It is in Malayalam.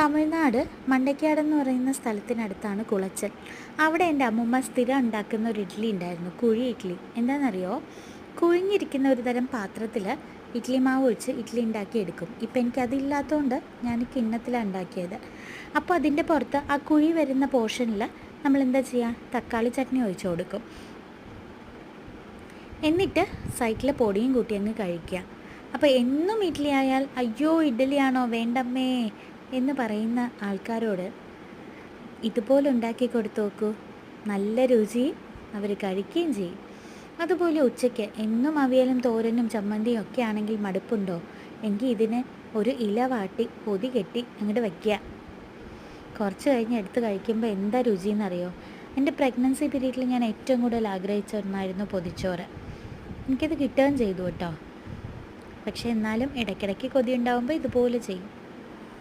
തമിഴ്നാട് മണ്ടയ്ക്കാടെന്ന് പറയുന്ന സ്ഥലത്തിനടുത്താണ് കുളച്ചൽ. അവിടെ എൻ്റെ അമ്മൂമ്മ സ്ഥിരം ഉണ്ടാക്കുന്ന ഒരു ഇഡ്ഡലി ഉണ്ടായിരുന്നു, കുഴി ഇഡ്ഡലി. എന്താണെന്നറിയോ? കുഴിഞ്ഞിരിക്കുന്ന ഒരു തരം പാത്രത്തിൽ ഇഡ്ഡലി മാവ് ഒഴിച്ച് ഇഡ്ഡലി ഉണ്ടാക്കി എടുക്കും. ഇപ്പം എനിക്കതില്ലാത്തതുകൊണ്ട് ഞാൻ കിണ്ണത്തിലാണ് ഉണ്ടാക്കിയത്. അപ്പോൾ അതിൻ്റെ പുറത്ത് ആ കുഴി വരുന്ന പോർഷനിൽ നമ്മൾ എന്താ ചെയ്യുക? തക്കാളി ചട്നി ഒഴിച്ച് കൊടുക്കും. എന്നിട്ട് സൈഡിൽ പൊടിയും കൂട്ടി അങ്ങ് കഴിക്കുക. അപ്പോൾ എന്നും ഇഡ്ഡലി ആയാൽ അയ്യോ ഇഡ്ഡലിയാണോ വേണ്ടമ്മേ എന്ന് പറയുന്ന ആൾക്കാരോട് ഇതുപോലെ ഉണ്ടാക്കി കൊടുത്തു നോക്കൂ. നല്ല രുചിയും അവർ കഴിക്കുകയും ചെയ്യും. അതുപോലെ ഉച്ചയ്ക്ക് എന്നും അവിയലും തോരനും ചമ്മന്തിയും ഒക്കെ ആണെങ്കിൽ മടുപ്പുണ്ടോ? എങ്കിൽ ഇതിനെ ഒരു ഇല വാട്ടി പൊതി കെട്ടി അങ്ങോട്ട് വയ്ക്കുക. കുറച്ച് കഴിഞ്ഞ് എടുത്ത് കഴിക്കുമ്പോൾ എന്താ രുചിയെന്നറിയോ? എൻ്റെ പ്രഗ്നൻസി പീരീഡിൽ ഞാൻ ഏറ്റവും കൂടുതൽ ആഗ്രഹിച്ച ഒന്നായിരുന്നു പൊതിച്ചോറ്. എനിക്കത് കിട്ടുകയും ചെയ്തു കേട്ടോ. പക്ഷേ എന്നാലും ഇടയ്ക്കിടയ്ക്ക് കൊതി ഉണ്ടാകുമ്പോൾ ഇതുപോലെ ചെയ്യും.